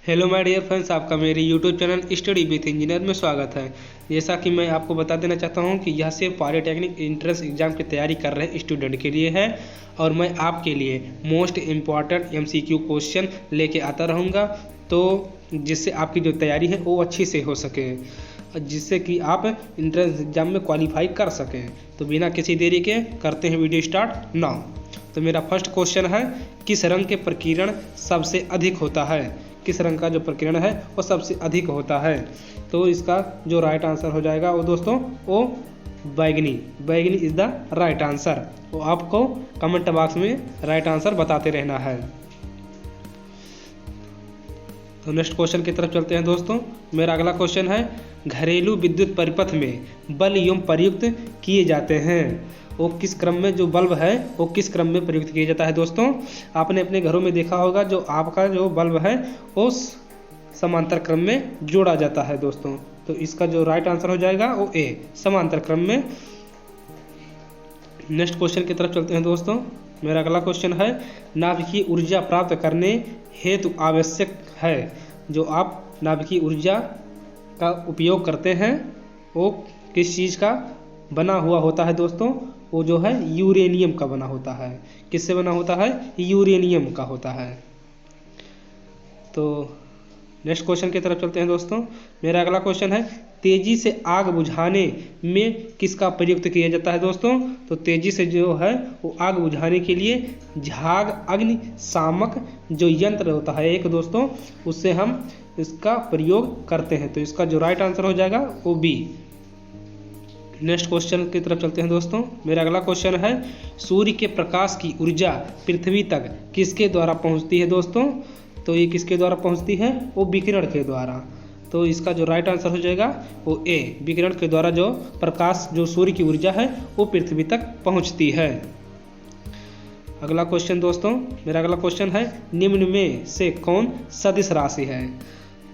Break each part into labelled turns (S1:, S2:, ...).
S1: Hello my dear friends, आपका मेरे YouTube channel study with engineer में स्वागत है। जैसा कि मैं आपको बता देना चाहता हूं कि यह सिर्फ पॉलीटेक्निक एंट्रेंस एग्जाम की तैयारी कर रहे स्टूडेंट के लिए है और मैं आपके लिए मोस्ट इम्पॉर्टेंट एमसीक्यू क्वेश्चन लेके आता रहूँगा, तो जिससे आपकी जो तैयारी है वो अच्छी से हो सके, जिससे कि आप एंट्रेंस एग्जाम में क्वालिफाई कर सकें। तो बिना किसी देरी के करते हैं वीडियो स्टार्ट नाउ। तो मेरा फर्स्ट क्वेश्चन है, किस रंग के प्रकीर्ण सबसे अधिक होता है? किस रंग का जो प्रकीर्ण है वो सबसे अधिक होता है? तो इसका जो राइट आंसर हो जाएगा वो दोस्तों वो बैगनी। बैगनी इज द राइट आंसर। वो आपको कमेंट बॉक्स में राइट आंसर बताते रहना है। तो नेक्स्ट क्वेश्चन की तरफ चलते हैं दोस्तों। मेरा अगला क्वेश्चन है, घरेलू विद्युत परिपथ में बल्ब एवं प्रयुक्त किए जाते हैं। वो किस क्रम में जो बल्ब है वो किस क्रम में प्रयुक्त किया जाता है? दोस्तों आपने अपने घरों में देखा होगा, जो आपका जो बल्ब है वो समांतर क्रम में जोड़ा जाता है दोस्तों। तो इसका जो राइट आंसर हो जाएगा वो ए, समांतर क्रम में। नेक्स्ट क्वेश्चन की तरफ चलते हैं दोस्तों। मेरा अगला क्वेश्चन है, नाभिकीय ऊर्जा प्राप्त करने हेतु आवश्यक है। जो आप नाभिकीय ऊर्जा का उपयोग करते हैं वो किस चीज़ का बना हुआ होता है दोस्तों? वो जो है यूरेनियम का बना होता है। किससे बना होता है? यूरेनियम का होता है। तो नेक्स्ट क्वेश्चन की तरफ चलते हैं दोस्तों। मेरा अगला क्वेश्चन है, तेजी से आग बुझाने में किसका प्रयुक्त किया जाता है दोस्तों? तो तेजी से जो है वो आग बुझाने के लिए झाग अग्निशामक जो यंत्र होता है एक दोस्तों, उससे हम इसका प्रयोग करते हैं। तो इसका जो राइट आंसर हो जाएगा वो बी। नेक्स्ट क्वेश्चन की तरफ चलते हैं दोस्तों। मेरा अगला क्वेश्चन है, सूर्य के प्रकाश की ऊर्जा पृथ्वी तक किसके द्वारा पहुंचती है दोस्तों? तो ये किसके द्वारा पहुंचती है? वो विकिरण के द्वारा। तो इसका जो राइट आंसर हो जाएगा वो ए, विकिरण के द्वारा जो प्रकाश जो सूर्य की ऊर्जा है वो पृथ्वी तक पहुंचती है। अगला क्वेश्चन दोस्तों, मेरा अगला क्वेश्चन है, निम्न में से कौन सदिश राशि है?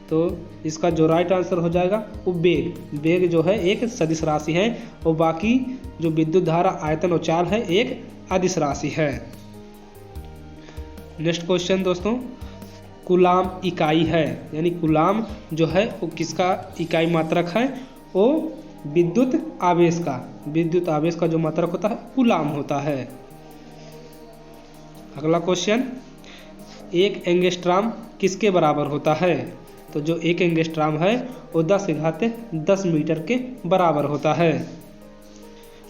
S1: तो इसका जो राइट आंसर हो जाएगा वो वेग। वेग जो है एक सदिश राशि है और बाकी जो विद्युत धारा, आयतन और चाल है एक अदिश राशि है। नेक्स्ट क्वेश्चन दोस्तों, कूलाम इकाई है, यानी कूलाम जो है वो किसका इकाई मात्रक है? वो विद्युत आवेश का। विद्युत आवेश का जो मात्रक होता है कूलाम होता है। अगला क्वेश्चन, एक एंगस्ट्राम किसके बराबर होता है? तो जो एक एंगस्ट्राम है वो 10 मीटर के बराबर होता है।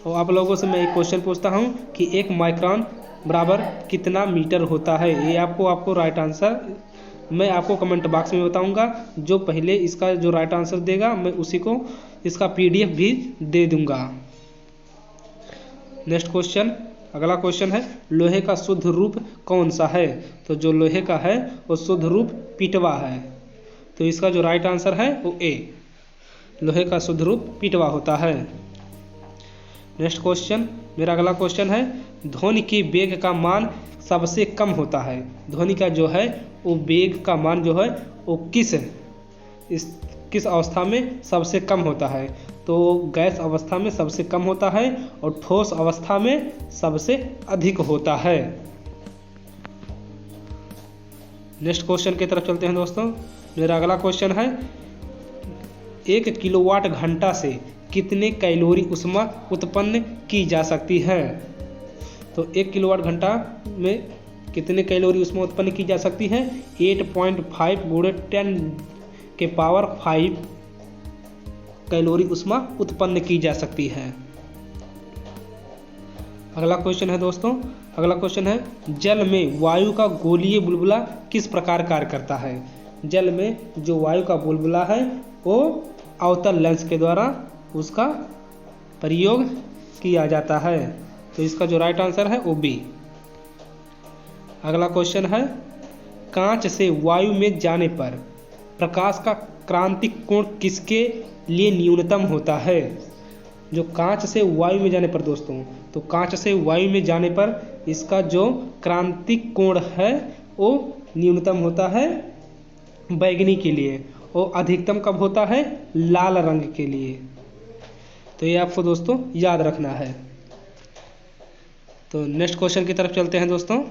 S1: और आप लोगों से मैं एक क्वेश्चन पूछता हूँ कि एक माइक्रोन बराबर कितना मीटर होता है? ये आपको राइट आंसर मैं आपको कमेंट बॉक्स में बताऊंगा। जो पहले इसका जो राइट आंसर देगा मैं उसी को इसका पीडीएफ भी दे दूंगा। नेक्स्ट क्वेश्चन, अगला क्वेश्चन है, लोहे का शुद्ध रूप कौन सा है? तो जो लोहे का है वो शुद्ध रूप पिटवा है। तो इसका जो राइट आंसर है वो ए, लोहे का शुद्ध रूप पिटवा होता है। नेक्स्ट क्वेश्चन, मेरा अगला क्वेश्चन है, ध्वनि के वेग का मान सबसे कम होता है। ध्वनि का जो है वो वेग का मान जो है वो किस अवस्था में सबसे कम होता है? तो गैस अवस्था में सबसे कम होता है और ठोस अवस्था में सबसे अधिक होता है। नेक्स्ट क्वेश्चन की तरफ चलते हैं दोस्तों। मेरा अगला क्वेश्चन है, 1 किलोवाट घंटा से कितने कैलोरी ऊष्मा उत्पन्न की जा सकती है? तो 1 किलोवाट घंटा में कितने कैलोरी ऊष्मा उत्पन्न की जा सकती है? 8.5 × 10⁵ कैलोरी ऊष्मा उत्पन्न की जा सकती है। अगला क्वेश्चन है दोस्तों, अगला क्वेश्चन है, जल में वायु का गोलीय बुलबुला किस प्रकार कार्य करता है? जल में जो वायु का बुलबुला है वो अवतल लेंस के द्वारा उसका प्रयोग किया जाता है। तो इसका जो राइट आंसर है वो बी। अगला क्वेश्चन है, कांच से वायु में जाने पर प्रकाश का क्रांतिक कोण किसके लिए न्यूनतम होता है? जो कांच से वायु में जाने पर दोस्तों, तो कांच से वायु में जाने पर इसका जो क्रांतिक कोण है वो न्यूनतम होता है बैगनी के लिए, और अधिकतम कब होता है? लाल रंग के लिए। तो ये आपको दोस्तों याद रखना है। तो नेक्स्ट क्वेश्चन की तरफ चलते हैं दोस्तों।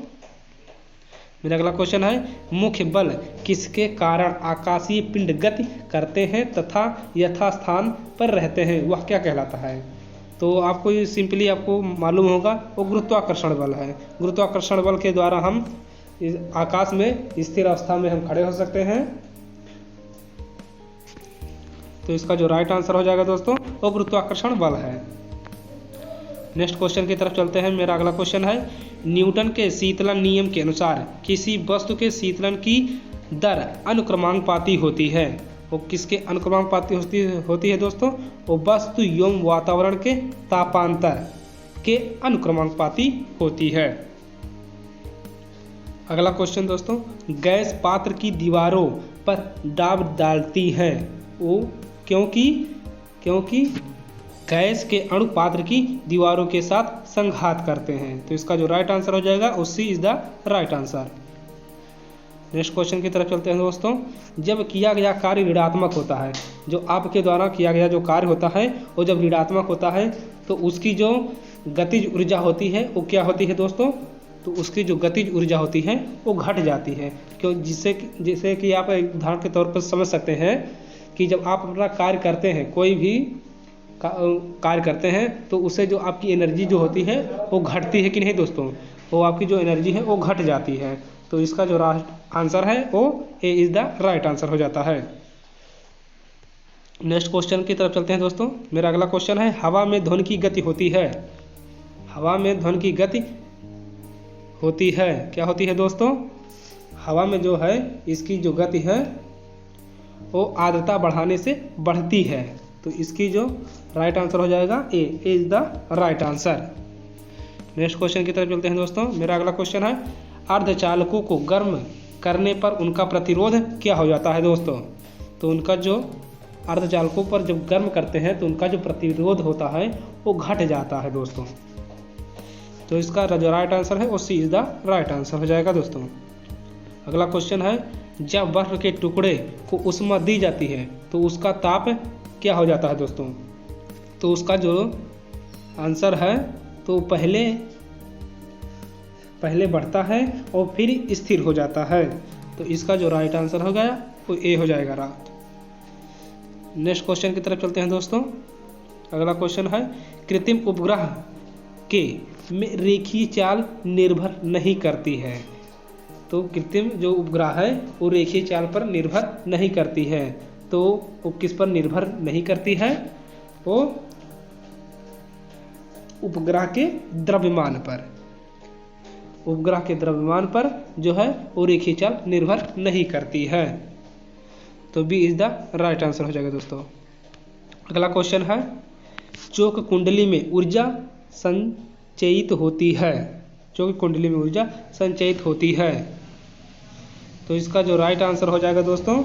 S1: मेरा अगला क्वेश्चन है मुख्य बल किसके कारण आकाशीय पिंड गति करते हैं तथा यथास्थान पर रहते हैं, वह क्या कहलाता है? तो आपको ये सिंपली आपको मालूम होगा वो गुरुत्वाकर्षण बल है। गुरुत्वाकर्षण बल के द्वारा हम आकाश में स्थिर अवस्था में हम खड़े हो सकते हैं। तो इसका जो राइट आंसर हो जाएगा दोस्तों वो गुरुत्वाकर्षण बल है। नेक्स्ट क्वेश्चन की तरफ चलते हैं। मेरा अगला क्वेश्चन है न्यूटन के शीतलन नियम के अनुसार किसी वस्तु के शीतलन की दर अनुक्रमानुपाती होती है। वो किसके अनुक्रमानुपाती होती है दोस्तों? वो वस्तु एवं वातावरण के तापांतर के अनुक्रमानुपाती होती है। अगला क्वेश्चन दोस्तों, गैस पात्र की दीवारों पर दाब डालती है वो क्योंकि गैस के अणु पात्र की दीवारों के साथ संघात करते हैं। तो इसका जो राइट आंसर हो जाएगा C is the right answer. Next question की तरफ चलते हैं दोस्तों। जब किया गया कार्य ऋणात्मक होता है, जो आपके द्वारा किया गया जो कार्य होता है वो जब ऋणात्मक होता है तो उसकी जो गतिज ऊर्जा होती है वो क्या होती है दोस्तों? तो उसकी जो गतिज ऊर्जा होती है वो घट जाती है। क्यों? जिससे कि आप एक उदाहरण के तौर पर समझ सकते हैं कि जब आप अपना कार्य करते हैं, कोई भी कार्य करते हैं, तो उससे जो आपकी एनर्जी जो होती है वो घटती है कि नहीं दोस्तों? वो आपकी जो एनर्जी है वो घट जाती है। तो इसका जो आंसर है वो ए इज द राइट आंसर हो जाता है। नेक्स्ट क्वेश्चन की तरफ चलते हैं दोस्तों। मेरा अगला क्वेश्चन है हवा में ध्वनि की गति होती है। हवा में ध्वनि की गति होती है, क्या होती है दोस्तों? हवा में जो है इसकी जो गति है वो आर्द्रता बढ़ाने से बढ़ती है। तो इसकी जो राइट आंसर हो जाएगा A is the right answer. Next question की तरफ चलते हैं दोस्तों। मेरा अगला क्वेश्चन है अर्धचालकों को गर्म करने पर उनका प्रतिरोध क्या हो जाता है दोस्तों? तो उनका जो अर्धचालकों पर जब गर्म करते हैं तो उनका जो प्रतिरोध होता है वो घट जाता है दोस्तों। तो इसका जो राइट आंसर है वो सी इज द राइट आंसर हो जाएगा दोस्तों। अगला क्वेश्चन है जब बर्फ के टुकड़े को ऊष्मा दी जाती है तो उसका ताप क्या हो जाता है दोस्तों? तो उसका जो आंसर है तो पहले बढ़ता है और फिर स्थिर हो जाता है। तो इसका जो राइट आंसर हो गया वो ए हो जाएगा राइट। नेक्स्ट क्वेश्चन की तरफ चलते हैं दोस्तों। अगला क्वेश्चन है कृत्रिम उपग्रह के में रेखीय चाल निर्भर नहीं करती है। तो कृत्रिम जो उपग्रह है वो रेखीय चाल पर निर्भर नहीं करती है। तो वो किस पर निर्भर नहीं करती है? वो उपग्रह के द्रव्यमान पर। उपग्रह के द्रव्यमान पर जो है वो रेखीय चाल निर्भर नहीं करती है। तो B is the right answer हो जाएगा दोस्तों। अगला क्वेश्चन है चौक कुंडली में ऊर्जा संचयित होती है। चौक कुंडली में ऊर्जा संचयित होती है। तो इसका जो राइट आंसर हो जाएगा दोस्तों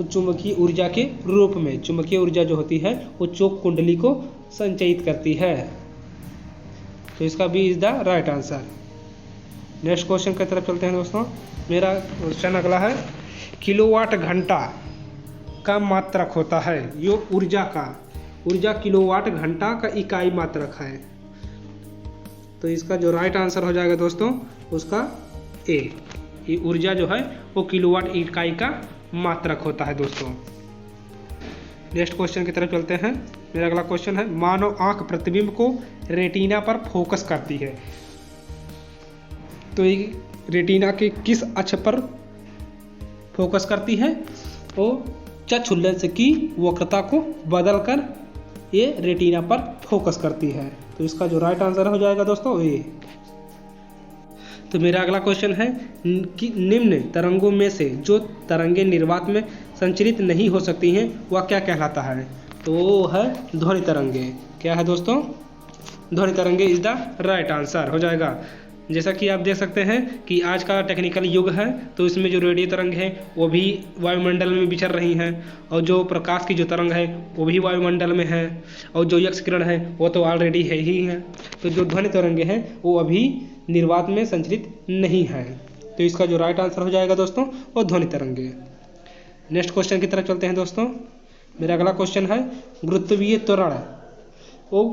S1: चुंबकीय ऊर्जा के रूप में। चुंबकीय ऊर्जा जो होती है वो चौक कुंडली को संचयित करती है। तो इसका B is the right answer. Next question की तरफ चलते हैं दोस्तों। मेरा क्वेश्चन अगला है किलोवाट घंटा का मात्रक होता है। ये ऊर्जा किलोवाट घंटा का इकाई मात्रक है। तो इसका जो राइट आंसर हो जाएगा दोस्तों उसका ए। ये ऊर्जा जो है वो किलोवाट इकाई का मात्रक होता है दोस्तों। नेक्स्ट क्वेश्चन की तरफ चलते हैं। मेरा अगला क्वेश्चन है मानव आंख प्रतिबिंब को रेटिना पर फोकस करती है। तो ये रेटिना के किस अक्ष पर फोकस करती है? वो चक्षु लेंस की वक्रता को बदलकर ये रेटिना पर फोकस करती है। तो इसका जो राइट आंसर हो जाएगा दोस्तों ये। तो मेरा अगला क्वेश्चन है कि निम्न तरंगों में से जो तरंगे निर्वात में संचरित नहीं हो सकती हैं वह क्या कहलाता है? तो वो है ध्वनि तरंगे। क्या है दोस्तों? ध्वनि तरंगे इज द राइट आंसर हो जाएगा। जैसा कि आप देख सकते हैं कि आज का टेक्निकल युग है तो इसमें जो रेडियो तरंग है वो भी वायुमंडल में विचर रही हैं और जो प्रकाश की जो तरंग है वो भी वायुमंडल में है और जो यक्ष किरण है वो तो ऑलरेडी है ही है। तो जो ध्वनि तरंगे हैं वो अभी निर्वात में संचरित नहीं है। तो इसका जो राइट आंसर हो जाएगा दोस्तों वो ध्वनि तरंगे। नेक्स्ट क्वेश्चन की तरफ चलते हैं दोस्तों। मेरा अगला क्वेश्चन है गुरुत्वीय त्वरण वो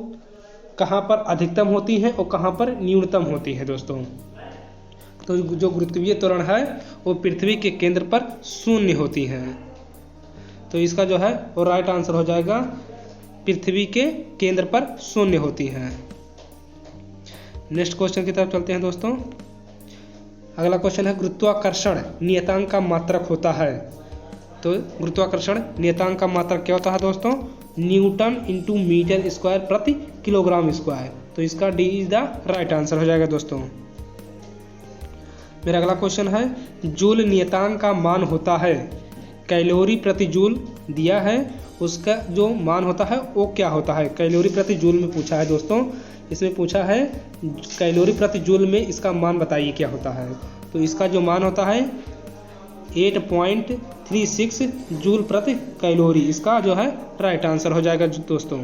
S1: कहाँ पर अधिकतम होती है और कहाँ पर न्यूनतम होती है दोस्तों? तो जो गुरुत्वीय त्वरण है वो पृथ्वी के केंद्र पर शून्य होती है। तो इसका जो है वो राइट आंसर हो जाएगा, पृथ्वी के केंद्र पर शून्य होती है। नेक्स्ट क्वेश्चन की तरफ चलते हैं दोस्तों। अगला क्वेश्चन है गुरुत्वाकर्षण नियतांक का मात्रक होता है। तो गुरुत्वाकर्षण नियतांक का मात्रक क्या होता है दोस्तों? न्यूटन इंटू मीटर स्क्वायर प्रति किलोग्राम स्क्वायर। तो इसका D is the right answer हो जाएगा दोस्तों। मेरा अगला क्वेश्चन है जूल नियतांक का मान होता है, कैलोरी प्रति जूल दिया है, उसका जो मान होता है वो क्या होता है? कैलोरी प्रति जूल में पूछा है दोस्तों, इसमें पूछा है कैलोरी प्रति जूल में इसका मान बताइए क्या होता है। तो इसका जो मान होता है 8.36 जूल प्रति कैलोरी। इसका जो है राइट आंसर हो जाएगा दोस्तों।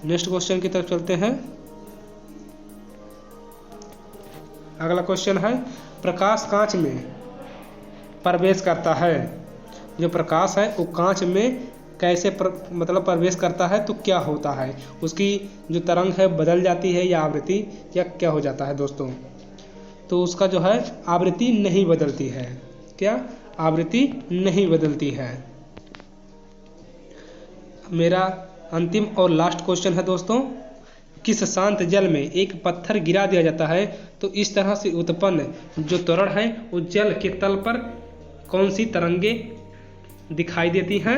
S1: नेक्स्ट क्वेश्चन की तरफ चलते हैं। अगला क्वेश्चन है प्रकाश कांच में प्रवेश करता है। जो प्रकाश है वो कांच में कैसे प्रवेश करता है तो क्या होता है? उसकी जो तरंग है बदल जाती है या आवृत्ति या क्या हो जाता है दोस्तों? तो उसका जो है आवृत्ति नहीं बदलती है। क्या? आवृत्ति नहीं बदलती है। मेरा अंतिम और लास्ट क्वेश्चन है दोस्तों, किस शांत जल में एक पत्थर गिरा दिया जाता है तो इस तरह से उत्पन्न जो त्वरण है वो जल के तल पर कौन सी तरंगे दिखाई देती हैं?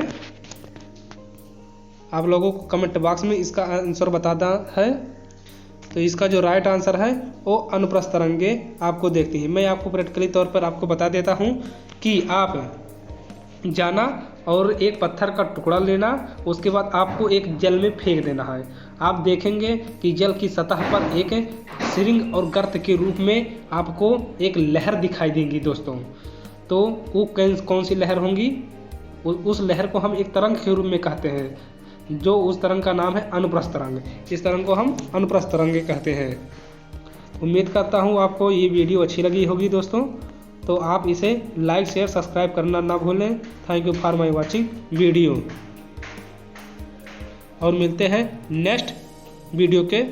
S1: आप लोगों को कमेंट बॉक्स में इसका आंसर बताना है। तो इसका जो राइट आंसर है वो अनुप्रस्थ तरंगे आपको देखती है। मैं आपको प्रैक्टिकली तौर पर आपको बता देता हूँ कि आप जाना और एक पत्थर का टुकड़ा लेना, उसके बाद आपको एक जल में फेंक देना है। आप देखेंगे कि जल की सतह पर एक सिरिंग और गर्त के रूप में आपको एक लहर दिखाई देगी दोस्तों। तो वो कौन सी लहर होंगी? उस लहर को हम एक तरंग के रूप में कहते हैं, जो उस तरंग का नाम है अनुप्रस्थ तरंग। इस तरंग को हम अनुप्रस्थ तरंगे कहते हैं। उम्मीद करता हूँ आपको ये वीडियो अच्छी लगी होगी दोस्तों। तो आप इसे लाइक शेयर सब्सक्राइब करना ना भूलें। Thank you for my watching video. और मिलते हैं नेक्स्ट वीडियो के